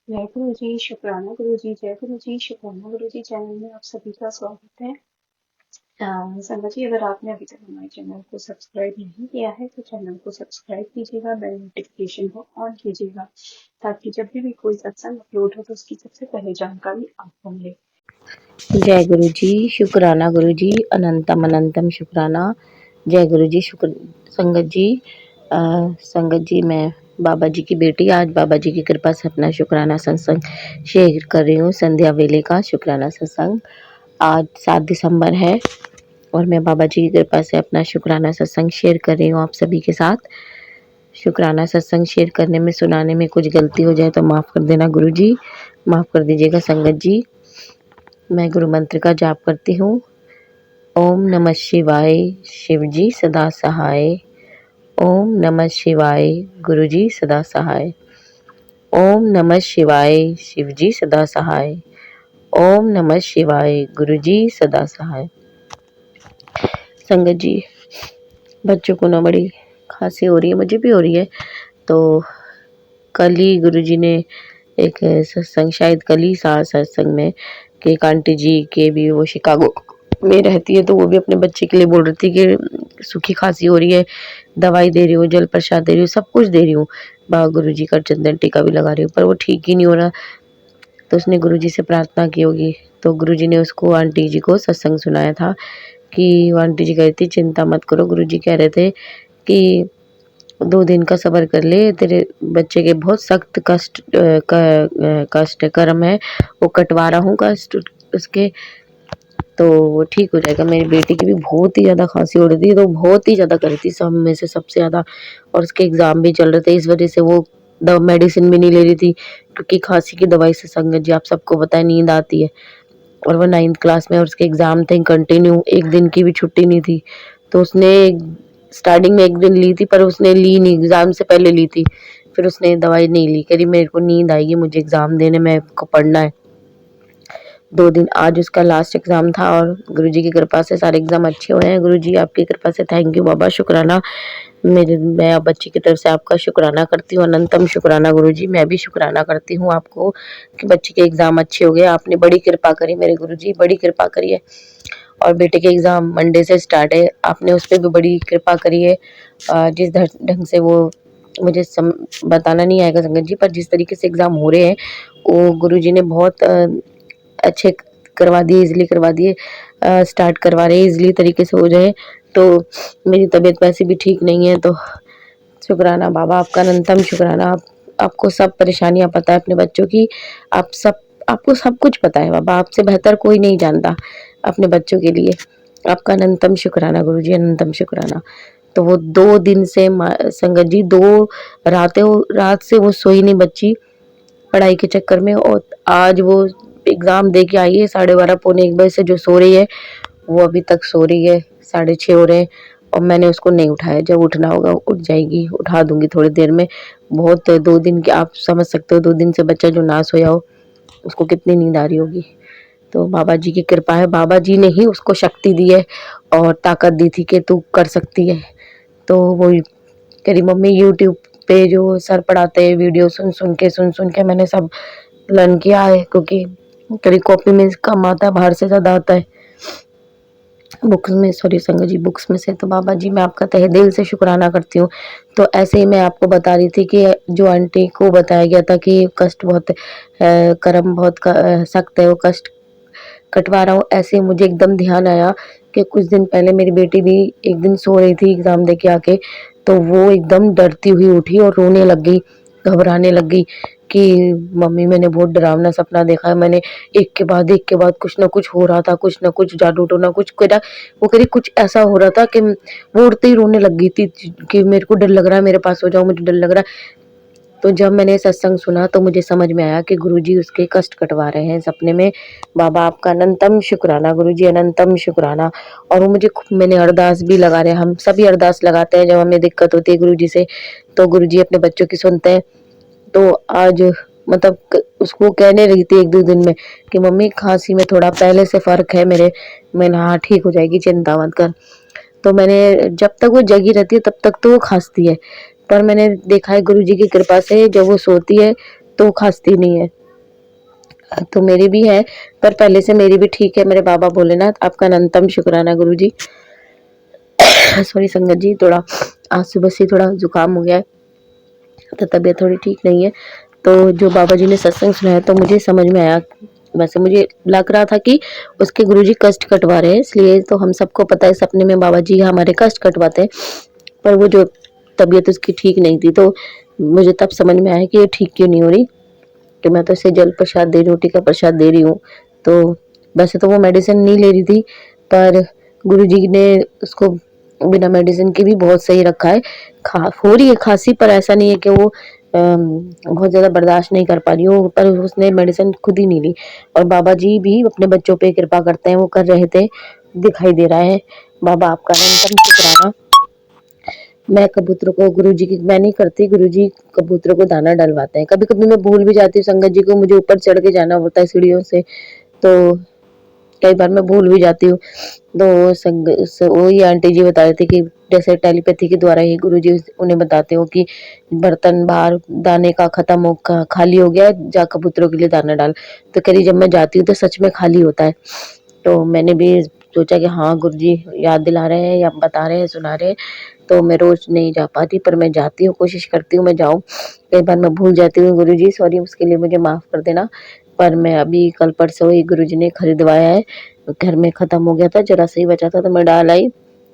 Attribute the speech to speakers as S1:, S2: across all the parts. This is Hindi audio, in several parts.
S1: जय गुरु जी, शुक्राना गुरु जी, जय गुरु जी, शुक्राना गुरु जी। चैनल में आप सभी का स्वागत है। संगत जी, अगर आपने अभी तक हमारे चैनल को सब्सक्राइब नहीं किया है तो चैनल को सब्सक्राइब कीजिएगा, बेल नोटिफिकेशन को ऑन कीजिएगा ताकि जब भी कोई सत्संग अपलोड हो तो उसकी सबसे पहले जानकारी आपको मिले।
S2: जय गुरु जी, शुक्राना गुरु जी, अनंतम अनंतम शुक्राना। जय गुरु जी, शुक्र संगत जी। संगत जी, मैं बाबा जी की बेटी आज बाबा जी की कृपा से अपना शुक्राना सत्संग शेयर कर रही हूँ। संध्या वेले का शुक्राना सत्संग आज 7 दिसंबर है और मैं बाबा जी की कृपा से अपना शुक्राना सत्संग शेयर कर रही हूँ आप सभी के साथ। शुक्राना सत्संग शेयर करने में, सुनाने में कुछ गलती हो जाए तो माफ़ कर देना गुरु जी, माफ़ कर दीजिएगा संगत जी। मैं गुरु मंत्र का जाप करती हूँ। ओम नमः शिवाय, शिव जी सदा सहाय। ओम नमः शिवाय, गुरु जी सदा सहाय। ओम नमः शिवाय, शिव जी सदा सहाय। ओम नमः शिवाय, गुरु जी सदा सहाय। संगत जी, बच्चों को ना बड़ी खांसी हो रही है, मुझे भी हो रही है। तो कल ही गुरु जी ने एक सत्संग, शायद कल ही सत्संग में, कि एक आंटी जी के भी, वो शिकागो में रहती है, तो वो भी अपने बच्चे के लिए बोल रही थी कि सूखी खांसी हो रही है, दवाई दे रही हूँ, जल प्रसाद दे रही हूँ, सब कुछ दे रही हूँ, गुरु जी का चंदन टीका भी लगा रही हूँ, पर वो ठीक ही नहीं हो रहा। तो उसने गुरु जी से प्रार्थना की होगी, तो गुरु जी ने उसको, आंटी जी को सत्संग सुनाया था कि वो आंटी जी कह रही थी चिंता मत करो, गुरु जी कह रहे थे कि 2 दिन का सब्र कर ले, तेरे बच्चे के बहुत सख्त कष्ट कर्म है, वो कटवा रहा हूँ कष्ट उसके, तो वो ठीक हो जाएगा। मेरी बेटी की भी बहुत ही ज़्यादा खांसी हो रही थी, तो बहुत ही ज़्यादा कर रही थी, सब में से सबसे ज़्यादा, और उसके एग्ज़ाम भी चल रहे थे, इस वजह से वो मेडिसिन भी नहीं ले रही थी, क्योंकि खांसी की दवाई से संगत जी आप सबको पता है नींद आती है, और वो 9th क्लास में, और उसके एग्ज़ाम थे कंटिन्यू, एक दिन की भी छुट्टी नहीं थी। तो उसने स्टार्टिंग में 1 दिन ली थी, पर उसने ली नहीं, एग्ज़ाम से पहले ली थी, फिर उसने दवाई नहीं ली, कह रही मेरे को नींद आएगी, मुझे एग्ज़ाम देने, मेरे को पढ़ना है। 2 दिन, आज उसका लास्ट एग्ज़ाम था और गुरुजी की कृपा से सारे एग्ज़ाम अच्छे हुए हैं। गुरुजी आपकी कृपा से थैंक यू बाबा, शुक्राना। मैं बच्ची की तरफ से आपका शुक्राना करती हूँ, अनंतम शुक्राना गुरुजी। मैं भी शुक्राना करती हूँ आपको कि बच्ची के एग्ज़ाम अच्छे हो गए, आपने बड़ी कृपा करी मेरे गुरुजी, बड़ी कृपा करी है। और बेटे के एग्ज़ाम मंडे से स्टार्ट है, आपने उस पे भी बड़ी कृपा करी है। जिस ढंग से वो, मुझे बताना नहीं आएगा संगत जी, पर जिस तरीके से एग्ज़ाम हो रहे हैं, वो गुरुजी ने बहुत अच्छे करवा दिए, ईज़िली करवा दिए, स्टार्ट करवा रहे हैं ईज़िली तरीके से हो जाए। तो मेरी तबीयत वैसे भी ठीक नहीं है, तो शुक्राना बाबा आपका, अनंतम शुक्राना। आपको सब परेशानियाँ पता है अपने बच्चों की, आपको सब कुछ पता है बाबा, आपसे बेहतर कोई नहीं जानता अपने बच्चों के लिए। आपका अनंतम शुक्राना गुरुजी, अनंतम शुक्राना। तो वो 2 दिन से संगत जी, 2 रात से वो सोई नहीं बच्ची पढ़ाई के चक्कर में, और आज वो एग्ज़ाम दे के आई है 12:30 पौने 1 बजे से जो सो रही है, वो अभी तक सो रही है, 6:30 हो रहे हैं, और मैंने उसको नहीं उठाया। जब उठना होगा उठ जाएगी, उठा दूंगी थोड़ी देर में। बहुत 2 दिन के, आप समझ सकते हो 2 दिन से बच्चा जो ना सोया हो, उसको कितनी नींद आ रही होगी। तो बाबा जी की कृपा है, बाबा जी ने ही उसको शक्ति दी है और ताकत दी थी कि तू कर सकती है। तो वो कह रही मम्मी, यूट्यूब पे जो सर पढ़ाते हैं वीडियो सुन सुन के मैंने सब लर्न किया है, क्योंकि कभी कॉपी में कम आता है, बाहर से ज़्यादा आता है बुक्स में, सॉरी संगत जी, बुक्स में से। तो बाबा जी मैं आपका तहे दिल से शुक्राना करती हूँ। तो ऐसे ही मैं आपको बता रही थी कि जो आंटी को बताया गया था कि कष्ट बहुत कर्म बहुत सख्त है, वो कष्ट कटवा रहा हूँ, ऐसे ही मुझे एकदम ध्यान आया कि कुछ दिन पहले मेरी बेटी भी एक दिन सो रही थी एग्ज़ाम दे के आके, तो वो एकदम डरती हुई उठी और रोने लग गई, घबराने लग गई कि मम्मी मैंने बहुत डरावना सपना देखा है, मैंने एक के बाद कुछ ना कुछ हो रहा था, कुछ ना कुछ जादू टोना कुछ करा, वो कह रही कुछ ऐसा हो रहा था कि वो उड़ते ही रोने लग गई थी कि मेरे को डर लग रहा है, मेरे पास हो जाओ, मुझे डर लग रहा है। तो जब मैंने सत्संग सुना तो मुझे समझ में आया कि गुरुजी उसके कष्ट कटवा रहे हैं सपने में। बाबा आपका अनंतम शुक्राना गुरुजी, अनंतम शुक्राना। और वो मुझे, मैंने अरदास भी लगा रहे हैं, हम सभी अरदास लगाते हैं जब हमें दिक्कत होती है गुरुजी से, तो गुरुजी अपने बच्चों की सुनते हैं। तो आज मतलब उसको कहने रही थी 1-2 दिन में कि मम्मी खांसी में थोड़ा पहले से फर्क है मेरे, मैंने हाँ ठीक हो जाएगी, चिंता मत कर। तो मैंने, जब तक वो जगी रहती है तब तक तो वो खांसती है, पर मैंने देखा है गुरुजी की कृपा से जब वो सोती है तो खांसती नहीं है। तो मेरी भी है, पर पहले से मेरी भी ठीक है। मेरे बाबा भोलेनाथ आपका अनंतम शुक्राना गुरुजी। सॉरी संगत जी, थोड़ा आज सुबह से थोड़ा जुकाम हो गया है, तो तबीयत थोड़ी ठीक नहीं है। तो जो बाबा जी ने सत्संग सुनाया तो मुझे समझ में आया, वैसे मुझे लग रहा था कि उसके गुरुजी कष्ट कटवा रहे हैं, इसलिए तो हम सबको पता है सपने में बाबा जी हमारे कष्ट कटवाते हैं, पर वो जो तबीयत उसकी ठीक नहीं थी, तो मुझे तब समझ में आया कि ये ठीक क्यों नहीं हो रही, कि मैं तो इसे जल प्रसाद दे रही हूँ, टीका प्रसाद दे रही हूँ। तो वैसे तो वो मेडिसिन नहीं ले रही थी, पर गुरुजी ने उसको बिना मेडिसिन के भी बहुत सही रखा है। हो रही है खांसी, पर ऐसा नहीं है कि वो बहुत ज़्यादा बर्दाश्त नहीं कर पा रही हो, पर उसने मेडिसिन खुद ही नहीं ली। और बाबा जी भी अपने बच्चों पे कृपा करते हैं, वो कर रहे थे, दिखाई दे रहा है। बाबा आपका अनंतम शुक्राना। मैं कबूतरों को गुरुजी की मैं नहीं करती, गुरुजी कबूतरों को दाना डलवाते हैं। कभी-कभी मैं भूल भी जाती हूँ संगत जी को, मुझे ऊपर चढ़ के जाना होता है सीढ़ियों से, तो कई बार मैं भूल भी जाती हूँ। तो वही आंटी जी बता रहे थे कि जैसे टेलीपैथी के द्वारा ही गुरुजी उन्हें बताते हो कि बर्तन बाहर दाने का खत्म हो खाली हो गया है, जा कबूतरों के लिए दाना डाल। तो कह रही जब मैं जाती हूँ तो सच में खाली होता है। तो मैंने भी सोचा कि हाँ गुरुजी याद दिला रहे हैं या बता रहे हैं, सुना रहे हैं, तो मैं रोज नहीं जा पाती, पर मैं जाती हूँ, कोशिश करती हूँ मैं जाऊँ। कई बार मैं भूल जाती हूँ, गुरुजी सॉरी, उसके लिए मुझे माफ कर देना। पर मैं अभी कल परसों ही गुरुजी ने खरीदवाया है, घर में खत्म हो गया था, जरा सा ही बचा था तो मैं डाल आई।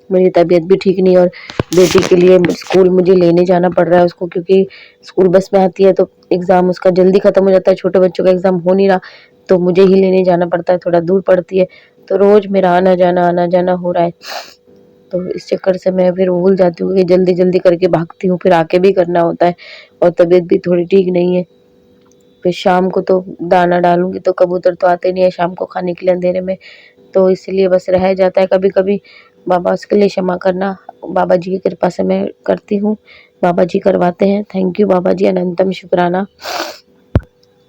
S2: मेरी तबीयत भी ठीक नहीं, और बेटी के लिए स्कूल मुझे लेने जाना पड़ रहा है उसको, क्योंकि स्कूल बस में आती है तो एग्जाम उसका जल्दी खत्म हो जाता है, छोटे बच्चों का एग्जाम हो नहीं रहा, तो मुझे ही लेने जाना पड़ता है, थोड़ा दूर पड़ती है, तो रोज मेरा आना जाना हो रहा है। तो इस चक्कर से मैं फिर भूल जाती हूँ कि जल्दी जल्दी करके भागती हूँ, फिर आके भी करना होता है, और तबीयत भी थोड़ी ठीक नहीं है। फिर शाम को तो दाना डालूंगी तो कबूतर तो आते नहीं है शाम को खाने के लिए अंधेरे में, तो इसलिए बस रह जाता है कभी कभी। बाबा उसके लिए क्षमा करना, बाबा जी की कृपा से मैं करती हूँ, बाबा जी करवाते हैं। थैंक यू बाबा जी, अनंतम शुक्राना।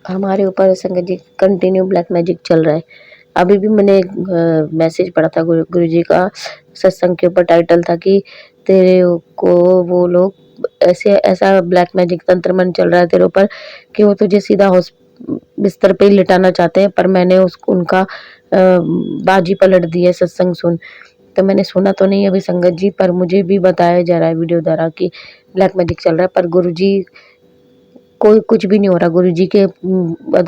S2: हमारे ऊपर संगत जी कंटिन्यू ब्लैक मैजिक चल रहा है। अभी भी मैंने एक मैसेज पढ़ा था गुरु जी का, सत्संग के ऊपर टाइटल था कि तेरे को वो लोग ऐसे ऐसा ब्लैक मैजिक तंत्र मन चल रहा है तेरे ऊपर कि वो तुझे सीधा बिस्तर पे ही लिटाना चाहते हैं, पर मैंने उनका बाजी पलट दी है सत्संग सुन। तो मैंने सुना तो नहीं अभी संगत जी, पर मुझे भी बताया जा रहा है वीडियो द्वारा कि ब्लैक मैजिक चल रहा है, पर गुरु जी कोई कुछ भी नहीं हो रहा, गुरुजी के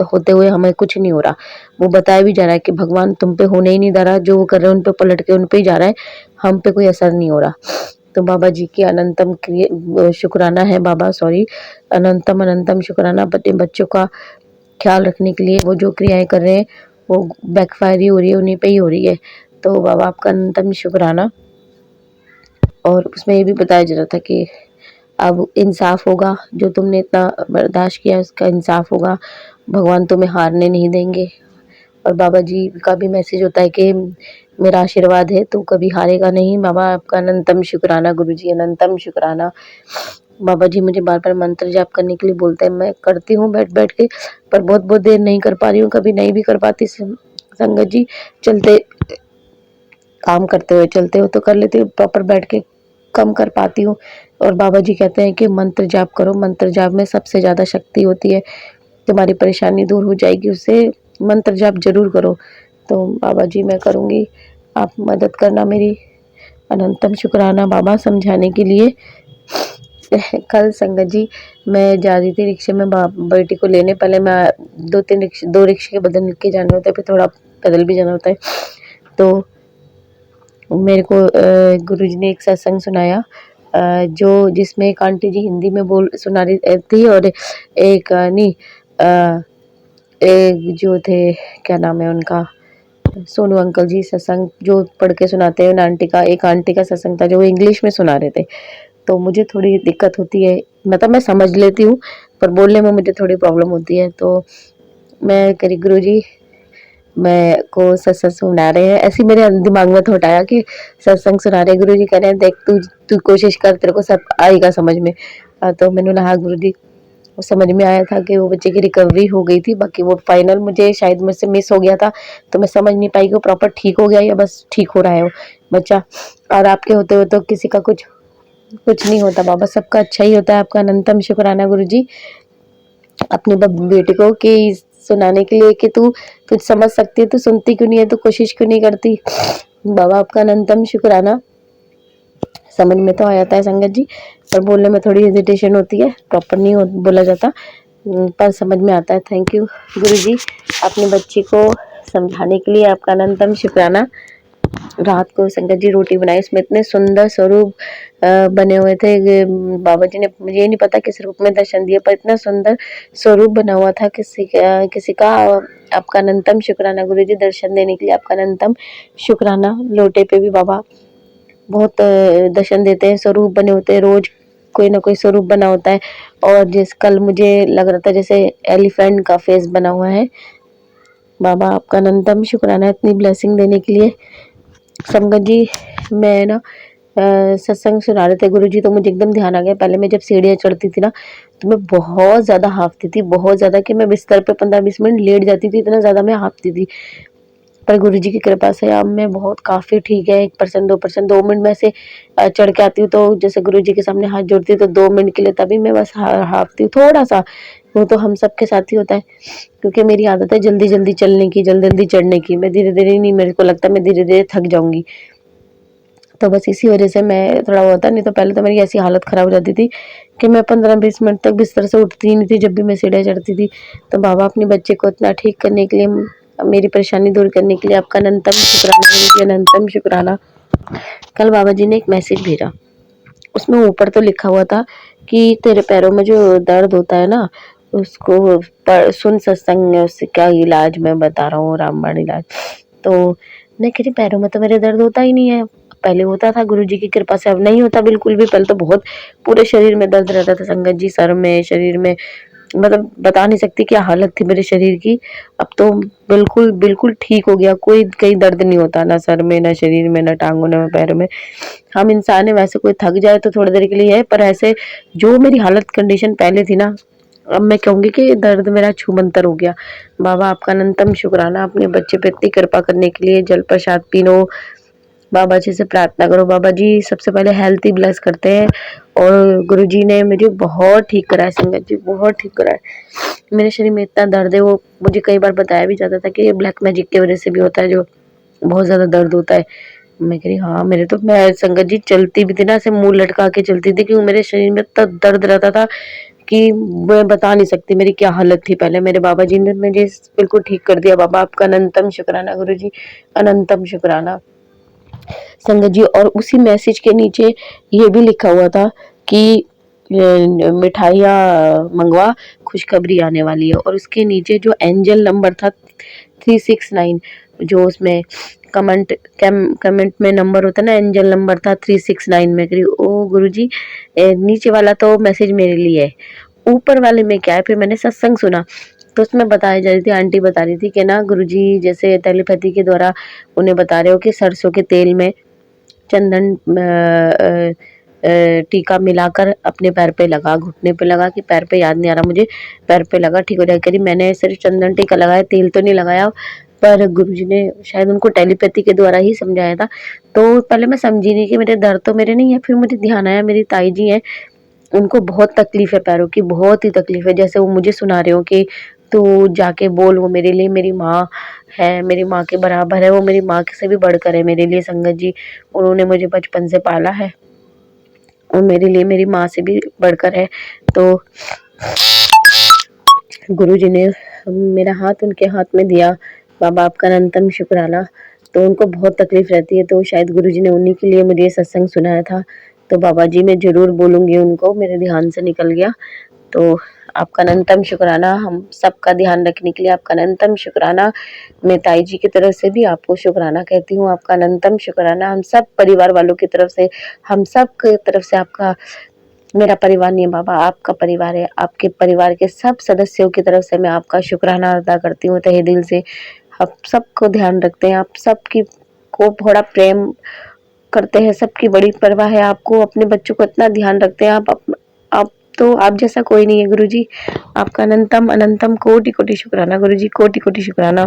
S2: होते हुए हमें कुछ नहीं हो रहा। वो बताया भी जा रहा है कि भगवान तुम पे होने ही नहीं दे रहा, जो वो कर रहे हैं उन पे पलट के उन पे ही जा रहा है, हम पे कोई असर नहीं हो रहा। तो बाबा जी के अनंतम शुक्राना है बाबा, सॉरी, अनंतम अनंतम शुक्राना अपने बच्चों का ख्याल रखने के लिए। वो जो क्रियाएं कर रहे हैं वो बैकफायर ही हो रही है, उन्हीं पे ही हो रही है। तो बाबा आपका अनंतम शुक्राना। और उसमें ये भी बताया जा रहा था कि अब इंसाफ होगा, जो तुमने इतना बर्दाश्त किया उसका इंसाफ होगा, भगवान तुम्हें हारने नहीं देंगे। और बाबा जी का भी मैसेज होता है कि मेरा आशीर्वाद है तो कभी हारेगा नहीं। बाबा आपका अनंतम शुक्राना गुरुजी, अनंतम शुक्राना। बाबा जी मुझे बार बार मंत्र जाप करने के लिए बोलते हैं, मैं करती हूँ बैठ बैठ के, पर बहुत बहुत देर नहीं कर पा रही हूँ, कभी नहीं भी कर पाती संगत जी। चलते काम करते हुए चलते हुए तो कर लेती हूँ, प्रॉपर बैठ के कम कर पाती हूँ। और बाबा जी कहते हैं कि मंत्र जाप करो, मंत्र जाप में सबसे ज़्यादा शक्ति होती है, तुम्हारी परेशानी दूर हो जाएगी उससे, मंत्र जाप जरूर करो। तो बाबा जी मैं करूँगी, आप मदद करना मेरी। अनंतम शुक्राना बाबा समझाने के लिए। कल संगत जी मैं जा रही थी रिक्शे में बेटी को लेने, पहले मैं दो रिक्शे के बदल के जाने होते हैं, फिर थोड़ा पैदल भी जाना होता है। तो मेरे को गुरुजी ने एक सत्संग सुनाया, जो जिसमें एक आंटी जी हिंदी में बोल सुना रही थी, और एक नहीं एक जो थे, क्या नाम है उनका, सोनू अंकल जी सत्संग जो पढ़ के सुनाते हैं, उन आंटी का, एक आंटी का सत्संग था जो वो इंग्लिश में सुना रहे थे। तो मुझे थोड़ी दिक्कत होती है, मतलब मैं समझ लेती हूँ पर बोलने में मुझे थोड़ी प्रॉब्लम होती है। तो मैं करी गुरुजी मैं को सत्संग सुना रहे हैं, ऐसे मेरे दिमाग में थॉट आया कि सत्संग सुना रहे गुरुजी कह रहे हैं देख तू तू कोशिश कर, तेरे को सब आएगा समझ में। तो मैंने बोला हाँ गुरुजी। वो समझ में आया था कि वो बच्चे की रिकवरी हो गई थी, बाकी वो फाइनल मुझे शायद मुझसे मिस हो गया था, तो मैं समझ नहीं पाई कि वो प्रॉपर ठीक हो गया या बस ठीक हो रहा है वो बच्चा। और आपके होते हुए तो किसी का कुछ कुछ नहीं होता बाबा, सबका अच्छा ही होता है। आपका अनंतम शुक्राना गुरुजी। अपनी बेटी को कि सुनाने के लिए कि तू कुछ समझ सकती है, तू सुनती क्यों नहीं है, तू कोशिश क्यों नहीं करती। बाबा आपका अनंतम शुक्राना। समझ में तो आ जाता है संगत जी, पर बोलने में थोड़ी हेजिटेशन होती है, प्रॉपर नहीं बोला जाता, पर समझ में आता है। थैंक यू गुरु जी, अपनी बच्ची को समझाने के लिए आपका अनंतम शुक्राना। रात को संगत जी रोटी बनाई, उसमें इतने सुंदर स्वरूप बने हुए थे। बाबा जी ने मुझे ये नहीं पता किस रूप में दर्शन दिए, पर इतना सुंदर स्वरूप बना हुआ था किसी का। आपका अनंतम शुक्राना गुरु जी, दर्शन देने के लिए आपका अनंतम शुक्राना। लोटे पे भी बाबा बहुत दर्शन देते हैं, स्वरूप बने होते हैं, रोज कोई ना कोई स्वरूप बना होता है। और जिस कल मुझे लग रहा था जैसे एलिफेंट का फेस बना हुआ है। बाबा आपका अनंतम शुक्राना इतनी ब्लेसिंग देने के लिए। संगत जी मैं ना सत्संग सुना रहे थे गुरु जी, तो मुझे एकदम ध्यान आ गया। पहले मैं जब सीढ़ियाँ चढ़ती थी ना, तो मैं बहुत ज्यादा हाफती थी, बहुत ज्यादा, कि मैं बिस्तर पे 15-20 मिनट लेट जाती थी, इतना ज्यादा मैं हाफती थी। पर गुरु जी की कृपा से अब मैं बहुत काफी ठीक है। 1% 2%, 2 मिनट में से चढ़ के आती हूँ, तो जैसे गुरु जी के सामने हाथ जोड़ती हूँ तो 2 मिनट के लिए तभी मैं बस हाफती हूँ थोड़ा सा। वो तो हम सबके साथ ही होता है, क्योंकि मेरी आदत है जल्दी जल्दी चलने की, जल्दी जल्दी चढ़ने की। मैं धीरे धीरे नहीं, मेरे को लगता है मैं धीरे धीरे थक जाऊंगी, तो बस इसी वजह से मैं थोड़ा होता। नहीं तो पहले तो मेरी ऐसी हालत खराब हो जाती थी कि मैं 15-20 मिनट तक बिस्तर से उठती ही नहीं थी जब भी मैं सीढ़ियाँ चढ़ती थी। तो बाबा अपने बच्चे को इतना ठीक करने के लिए, मेरी परेशानी दूर करने के लिए आपका अनंतम शुक्राना गुरु जी, अनंतम शुक्राना। कल बाबा जी ने एक मैसेज भेजा, उसमें ऊपर तो लिखा हुआ था कि तेरे पैरों में जो दर्द होता है ना, उसको सुन सत्संग में, उससे क्या इलाज मैं बता रहा हूँ, रामबाण इलाज। तो मैं कह रही पैरों में तो मेरे दर्द होता ही नहीं है, पहले होता था गुरु जी की कृपा से, अब नहीं होता बिल्कुल भी। पहले तो बहुत पूरे शरीर में दर्द रहता था संगत जी, सर में, शरीर में, मतलब बता नहीं सकती क्या हालत थी मेरे शरीर की। अब तो बिल्कुल बिल्कुल ठीक हो गया, कोई कहीं दर्द नहीं होता, ना सर में, ना शरीर में, ना टांगों में, पैरों में। हम इंसान है, वैसे कोई थक जाए तो थोड़ी देर के लिए है, पर ऐसे जो मेरी हालत कंडीशन पहले थी ना, अब मैं कहूंगी कि दर्द मेरा छूमंतर हो गया। बाबा आपका अनंतम शुक्राना, अपने बच्चे पे इतनी कृपा करने के लिए। जल प्रसाद पीनो, बाबा जी से प्रार्थना करो। बाबा जी सबसे पहले हेल्थ ही ब्लेस करते हैं, और गुरु जी ने मुझे बहुत ठीक करा है संगत जी, बहुत ठीक करा है। मेरे शरीर में इतना दर्द है, वो मुझे कई बार बताया भी जाता था कि ये ब्लैक मैजिक की वजह से भी होता है, जो बहुत ज्यादा दर्द होता है। मैं कह रही हाँ, मेरे तो, मैं संगत जी चलती भी थी ना, ऐसे मुंह लटका के चलती थी, क्योंकि मेरे शरीर में इतना दर्द रहता था कि मैं बता नहीं सकती मेरी क्या हालत थी पहले। मेरे बाबा जी ने मुझे बिल्कुल ठीक कर दिया। बाबा आपका अनंतम शुक्राना गुरु जी, अनंतम शुक्राना संगत जी। और उसी मैसेज के नीचे ये भी लिखा हुआ था कि मिठाइयाँ मंगवा, खुशखबरी आने वाली है। और उसके नीचे जो एंजल नंबर था 369, जो उसमें कमेंट में नंबर होता है ना, एंजल नंबर था 369 में। करी ओ गुरुजी, नीचे वाला तो मैसेज मेरे लिए है, ऊपर वाले में क्या है। फिर मैंने सत्संग सुना, तो उसमें बताई जा रही थी, आंटी बता रही थी कि ना गुरुजी जैसे टेलीपैथी के द्वारा उन्हें बता रहे हो कि सरसों के तेल में चंदन टीका मिलाकर अपने पैर पे लगा, घुटने पे लगा, कि पैर पे याद नहीं आ रहा मुझे, पैर पे लगा ठीक हो जाएगा। करी मैंने सिर्फ चंदन टीका लगाया, तेल तो नहीं लगाया, पर गुरुजी ने शायद उनको टेलीपैथी के द्वारा ही समझाया था। तो पहले मैं समझी नहीं कि मेरे दर्द तो मेरे नहीं है, फिर मुझे ध्यान आया मेरी ताई जी है, उनको बहुत तकलीफ है पैरों की, बहुत ही तकलीफ है। जैसे वो मुझे सुना रहे हो कि तू जाके बोल, वो मेरे लिए मेरी माँ है, मेरी माँ के बराबर है, वो मेरी माँ से भी बढ़कर है मेरे लिए संगत जी। उन्होंने मुझे बचपन से पाला है, और मेरे लिए मेरी माँ से भी बढ़कर है। तो गुरु जी ने मेरा हाथ उनके हाथ में दिया। बाबा आपका अनंतम शुक्राना। तो उनको बहुत तकलीफ रहती है, तो शायद गुरु जी ने उन्हीं के लिए मुझे सत्संग सुनाया था। तो बाबा जी मैं जरूर बोलूंगी उनको, मेरे ध्यान से निकल गया। तो आपका अनंतम शुक्राना, हम सबका ध्यान रखने के लिए आपका अनंतम शुक्राना। मैं ताई जी की तरफ से भी आपको शुक्राना कहती हूँ, आपका अनंतम शुक्राना। हम सब परिवार वालों की तरफ से, हम सब की तरफ से आपका, मेरा परिवार नहीं है बाबा, आपका परिवार है, आपके परिवार के सब सदस्यों की तरफ से मैं आपका शुक्राना अदा करती हूँ तहे दिल से। आप सबको ध्यान रखते हैं, आप सबकी को थोड़ा प्रेम करते हैं, सबकी बड़ी परवाह है आपको, अपने बच्चों को इतना ध्यान रखते हैं आप तो आप जैसा कोई नहीं है गुरुजी। आपका अनंतम अनंतम कोटि कोटि शुक्राना गुरुजी, कोटि कोटि शुक्राना।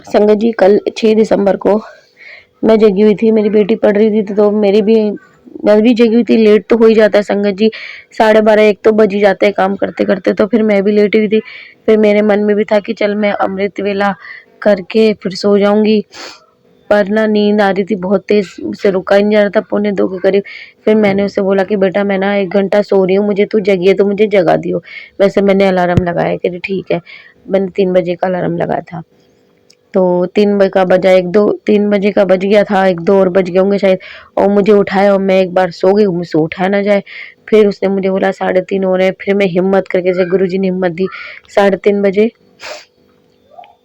S2: संगत जी कल 6 दिसंबर को मैं जगी हुई थी, मेरी बेटी पढ़ रही थी, तो मेरी भी मैं भी जगी हुई थी, लेट तो हो ही जाता है संगत जी, 12:30 1 तो बज ही जाते हैं काम करते करते, तो फिर मैं भी लेट हुई थी। फिर मेरे मन में भी था कि चल मैं अमृत वेला करके फिर सो जाऊंगी, पर ना नींद आ रही थी बहुत तेज, से रुका ही नहीं जा रहा था, 1:45 के करीब। फिर मैंने उससे बोला कि बेटा मैं ना 1 घंटा सो रही हूँ, मुझे तू जगी है तो मुझे जगा दियो। वैसे मैंने अलार्म लगाया कि ठीक है, मैंने 3 बजे का अलार्म लगाया था। तो 3 बजे का बजा, 3 बजे का बज गया था, 1-2 और बज गए होंगे शायद, और मुझे उठाया और मैं एक बार सो गई, मुझसे उठाया ना जाए। फिर उसने मुझे बोला 3:30 हो रहे हैं, फिर मैं हिम्मत करके, जैसे गुरुजी ने हिम्मत दी, 3:30 बजे।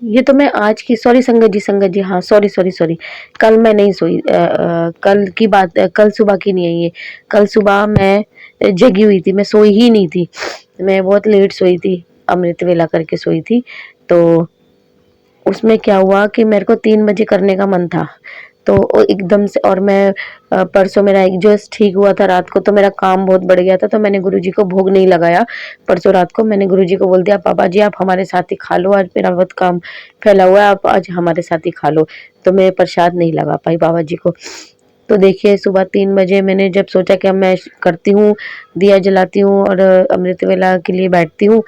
S2: ये तो मैं आज की, सॉरी संगत जी, हाँ सॉरी सॉरी सॉरी, कल मैं नहीं सोई, कल की बात, कल सुबह की नहीं है ये। कल सुबह मैं जगी हुई थी, मैं सोई ही नहीं थी, मैं बहुत लेट सोई थी, अमृत वेला करके सोई थी। तो उसमें क्या हुआ कि मेरे को 3 बजे करने का मन था, तो एकदम से, और मैं परसों मेरा एग्जास्ट ठीक हुआ था रात को, तो मेरा काम बहुत बढ़ गया था, तो मैंने गुरुजी को भोग नहीं लगाया। परसों रात को मैंने गुरुजी को बोल दिया, पापा जी आप हमारे साथ ही खा लो, आज मेरा बहुत काम फैला हुआ है, आप आज हमारे साथ ही खा लो। तो मैं प्रसाद नहीं लगा पाई बाबा जी को। तो देखिए सुबह 3 बजे मैंने जब सोचा कि अब मैं करती हूँ, दिया जलाती हूँ और अमृत वेला के लिए बैठती हूँ,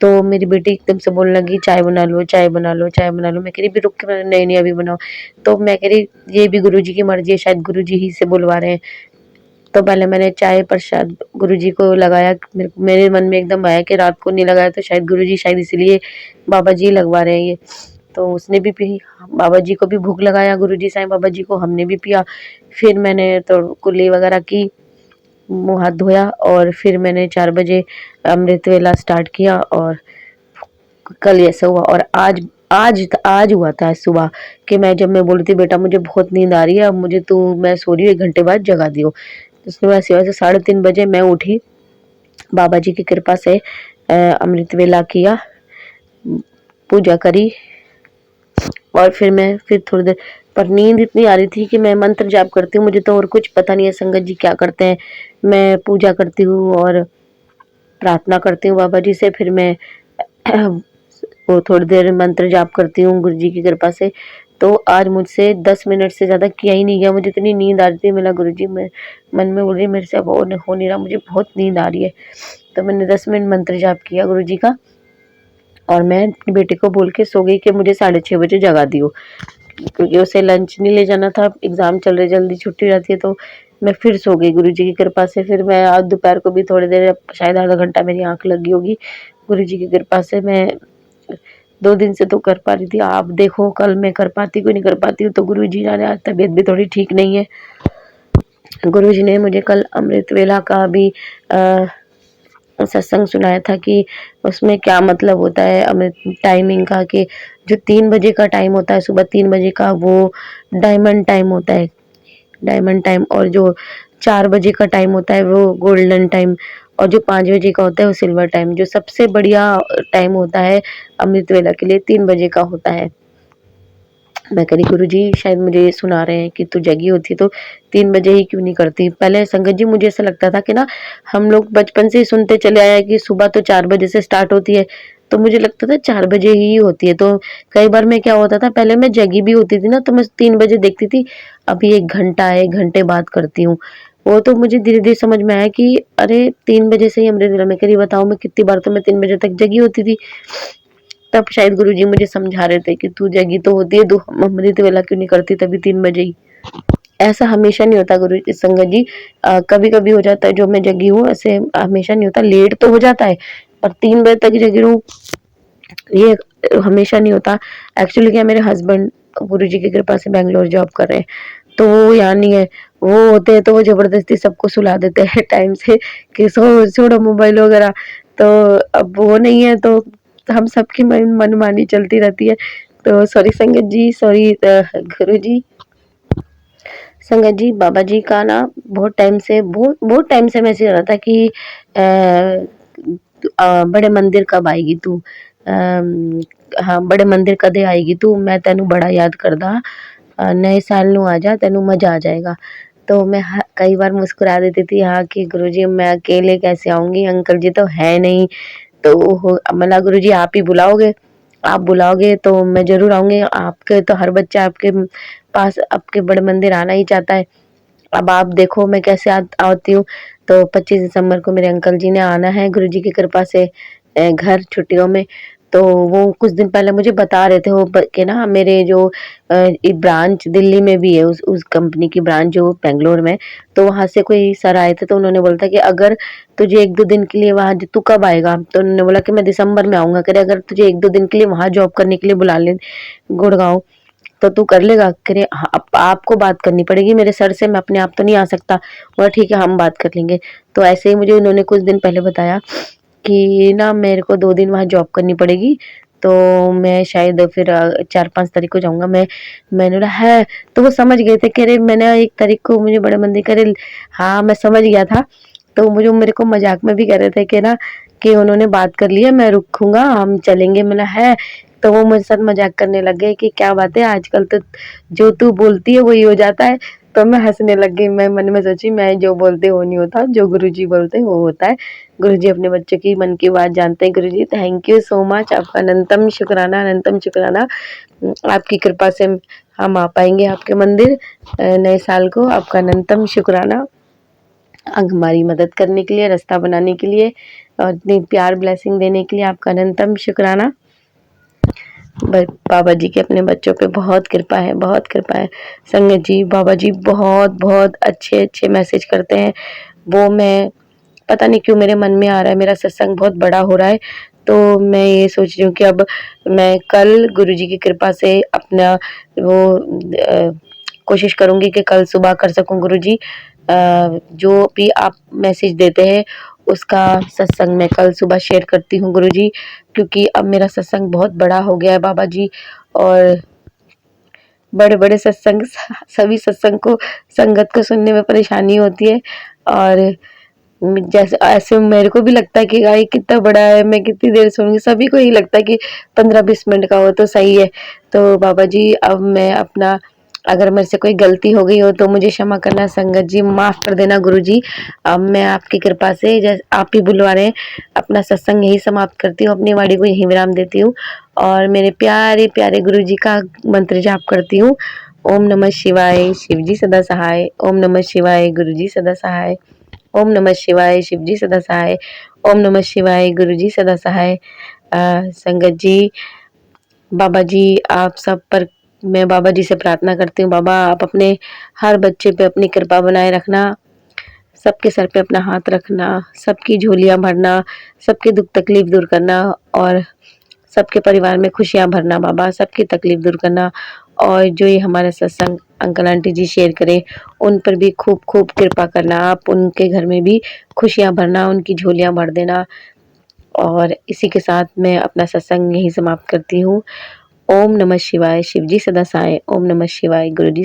S2: तो मेरी बेटी एकदम से बोलने लगी चाय बना लो, चाय बना लो, चाय बना लो। मैं कह रही भी रुक के, नहीं नहीं अभी बनाओ। तो मैं कह रही ये भी गुरुजी की मर्जी है, शायद गुरुजी ही से बुलवा रहे हैं। तो पहले मैंने चाय प्रसाद गुरुजी को लगाया, मेरे मन में एकदम आया कि रात को नहीं लगाया तो शायद गुरुजी, शायद इसलिए बाबा जी लगवा रहे हैं ये। तो उसने भी पी, बाबा जी को भी भूख लगाया, गुरुजी साईं बाबा जी को, हमने भी पिया। फिर मैंने तो कुल्ली वगैरह की, मुंह हाथ धोया, और फिर मैंने 4 बजे अमृत वेला स्टार्ट किया, और कल ऐसा हुआ। और आज हुआ था सुबह कि मैं, जब मैं बोली थी बेटा मुझे बहुत नींद आ रही है, अब मुझे तू, मैं सो रही हूँ, 1 घंटे बाद जगा दियो। तो उसने वैसे वैसे 3:30 बजे मैं उठी, बाबा जी की कृपा से अमृत वेला किया, पूजा करी, और फिर थोड़ी देर, पर नींद इतनी आ रही थी कि मैं मंत्र जाप करती हूँ, मुझे तो और कुछ पता नहीं है संगत जी क्या करते हैं। मैं पूजा करती हूँ और प्रार्थना करती हूँ बाबा जी से, फिर मैं वो थोड़ी देर मंत्र जाप करती हूँ गुरु जी की कृपा से। तो आज मुझसे 10 मिनट से ज़्यादा किया ही नहीं गया, मुझे इतनी नींद आ रही थी। मेरा गुरु जी मैं मन में बोल रही मेरे से अब हो नहीं रहा, मुझे बहुत नींद आ रही है। तो मैंने 10 मिनट मंत्र जाप किया गुरु जी का, और मैं अपनी बेटी को बोल के सो गई कि मुझे 6:30 बजे जगा दियो, क्योंकि उसे लंच नहीं ले जाना था, एग्जाम चल रहे, जल्दी छुट्टी रहती है। तो मैं फिर सो गई गुरु जी की कृपा से। फिर मैं आज दोपहर को भी थोड़ी देर, शायद आधा घंटा मेरी आंख लगी होगी, गुरु जी की कृपा से मैं 2 दिन से तो कर पा रही थी। आप देखो कल मैं कर पाती कोई नहीं कर पाती हूँ, तो गुरु जी जाने, आज तबीयत भी थोड़ी ठीक नहीं है। गुरु जी ने मुझे कल अमृत वेला का भी सत्संग सुनाया था कि उसमें क्या मतलब होता है अमृत टाइमिंग का, कि जो 3 बजे का टाइम होता है, सुबह 3 बजे का, वो डायमंड टाइम होता है, डायमंड टाइम। और जो 4 बजे का टाइम होता है वो गोल्डन टाइम, और जो 5 बजे का होता है वो सिल्वर टाइम। जो सबसे बढ़िया टाइम होता है अमृत वेला के लिए 3 बजे का होता है। मैं कह रही गुरु जी शायद मुझे ये सुना रहे हैं कि तू जगी होती तो 3 बजे ही क्यों नहीं करती। पहले संगत जी मुझे ऐसा लगता था कि ना, हम लोग बचपन से ही सुनते चले आए कि सुबह तो 4 बजे से स्टार्ट होती है, तो मुझे लगता था 4 बजे ही होती है। तो कई बार मैं, क्या होता था, पहले मैं जगी भी होती थी ना, तो मैं 3 बजे देखती थी, अभी 1 घंटा है, 1 घंटे बाद करती हूँ। वो तो मुझे धीरे धीरे समझ में आया कि अरे 3 बजे से ही अमृत वेला। मैं कह रही बताओ, मैं कितनी बार तो मैं 3 बजे तक जगी होती थी। तब शायद गुरुजी मुझे समझा रहे थे कि तू जगी तो होती है, तू अमृत वेला क्यों नहीं करती तभी 3 बजे ही। ऐसा हमेशा नहीं होता गुरु संगत जी, कभी कभी हो जाता है जो मैं जगी हूँ, ऐसे हमेशा नहीं होता। लेट तो हो जाता है, पर 3 बजे तक जगी रहूं ये हमेशा नहीं होता। एक्चुअली क्या, मेरे हस्बैंड गुरुजी की कृपा से बैंगलोर जॉब कर रहे हैं, तो वो यहाँ नहीं है। वो होते हैं तो वो जबरदस्ती सबको सुला देते हैं टाइम से कि सो छोड़ो मोबाइल वगैरह। तो अब वो नहीं है, तो हम सबकी मनमानी चलती रहती है। तो सॉरी संगत जी, सॉरी गुरु जी। संगत जी बाबा जी का ना बहुत बहुत टाइम से मैसेज आ रहा था कि बड़े मंदिर कब आएगी तू, हाँ बड़े मंदिर कदे आएगी तू, मैं तेनू बड़ा याद करदा, नए साल नू आ जा, तेनू मजा आ जाएगा। तो मैं कई बार मुस्कुरा देती थी, हाँ कि गुरुजी मैं अकेले कैसे आऊंगी, अंकल जी तो है नहीं। तो मला गुरुजी आप ही बुलाओगे, आप बुलाओगे तो मैं जरूर आऊंगी। आपके तो हर बच्चा आपके पास, आपके बड़े मंदिर आना ही चाहता है। अब आप देखो मैं कैसे आती हूँ। तो 25 दिसंबर को मेरे अंकल जी ने आना है गुरुजी की कृपा से घर छुट्टियों में। तो वो कुछ दिन पहले मुझे बता रहे थे वो कि ना मेरे जो ब्रांच दिल्ली में भी है, उस कंपनी की ब्रांच जो बेंगलोर में। तो वहां से कोई सर आए थे, तो उन्होंने बोला था कि अगर तुझे 1-2 दिन के लिए वहां, तू कब आएगा? तो उन्होंने बोला कि मैं दिसंबर में आऊंगा। करे अगर तुझे 1-2 दिन के लिए वहां जॉब करने के लिए बुला ले गुड़गांव, तो तू कर लेगा? करे हाँ, आपको बात करनी पड़ेगी मेरे सर से, मैं अपने आप तो नहीं आ सकता। बोला ठीक है, हम बात कर लेंगे। तो ऐसे ही मुझे उन्होंने कुछ दिन पहले बताया कि ना मेरे को 2 दिन वहाँ जॉब करनी पड़ेगी। तो मैं शायद फिर 4-5 तारीख को जाऊँगा। मैंने बोला है, तो वो समझ गए थे कि अरे मैंने 1 तारीख को मुझे बड़े मंदिर करे। हाँ, मैं समझ गया था। तो मुझे मेरे को मज़ाक में भी कह रहे थे कि ना कि उन्होंने बात कर ली है, मैं रुकूँगा, हम चलेंगे। मैंने है, तो वो मेरे साथ मज़ाक करने लग गए कि क्या बात है, आजकल तो जो तू बोलती है वही हो जाता है। तो मैं हँसने लग गई। मैं मन में सोची मैं जो बोलते वो नहीं होता, जो गुरुजी बोलते हैं वो होता है। गुरुजी अपने बच्चों की मन की बात जानते हैं। गुरुजी थैंक यू सो मच, आपका अनंतम शुक्राना, अनंतम शुक्राना। आपकी कृपा से हम आ पाएंगे आपके मंदिर नए साल को। आपका अनंतम शुक्राना हमारी मदद करने के लिए, रास्ता बनाने के लिए और इतनी प्यार ब्लेसिंग देने के लिए आपका अनंतम शुक्राना। बाबा जी की अपने बच्चों पे बहुत कृपा है, बहुत कृपा है। संगत जी, बाबा जी बहुत बहुत अच्छे अच्छे मैसेज करते हैं। वो मैं पता नहीं क्यों मेरे मन में आ रहा है, मेरा सत्संग बहुत बड़ा हो रहा है। तो मैं ये सोच रही हूँ कि अब मैं कल गुरुजी की कृपा से अपना वो कोशिश करूंगी कि कल सुबह कर सकूं। गुरुजी जो भी आप मैसेज देते हैं उसका सत्संग मैं कल सुबह शेयर करती हूँ गुरुजी, क्योंकि अब मेरा सत्संग बहुत बड़ा हो गया है बाबा जी। और बड़े बड़े सत्संग, सभी सत्संग को संगत को सुनने में परेशानी होती है। और जैसे ऐसे मेरे को भी लगता है कि गाय कितना बड़ा है, मैं कितनी देर सुनूंगी। सभी को यही लगता है कि 15-20 मिनट का हो तो सही है। तो बाबा जी अब मैं अपना, अगर मेरे से कोई गलती हो गई हो तो मुझे क्षमा करना। संगत जी माफ कर देना गुरु जी। अब मैं आपकी कृपा से, जैसे आप ही बुलवा रहे हैं, अपना सत्संग यही समाप्त करती हूँ, अपनी वाणी को यही विराम देती हूँ और मेरे प्यारे प्यारे गुरु जी का मंत्र जाप करती हूँ। ओम नमः शिवाय, शिव जी सदा सहाय। ओम नमः शिवाय, गुरु जी सदा सहाय। ओम नमः शिवाय, शिव जी सदा सहाय। ओम नमः शिवाय, गुरु जी सदा सहाय। संगत जी, बाबा जी आप सब पर मैं बाबा जी से प्रार्थना करती हूँ। बाबा आप अपने हर बच्चे पे अपनी कृपा बनाए रखना, सबके सर पे अपना हाथ रखना, सबकी झोलियां भरना, सबके दुख तकलीफ दूर करना और सबके परिवार में खुशियां भरना। बाबा सबकी तकलीफ दूर करना। और जो ये हमारा सत्संग अंकल आंटी जी शेयर करें उन पर भी खूब खूब कृपा करना। आप उनके घर में भी खुशियां भरना, उनकी झोलियां भर देना। और इसी के साथ मैं अपना सत्संग यही समाप्त करती हूँ। ओम नमः शिवाय, शिव जी सदा सहाय। ओम नमः शिवाय, गुरु जी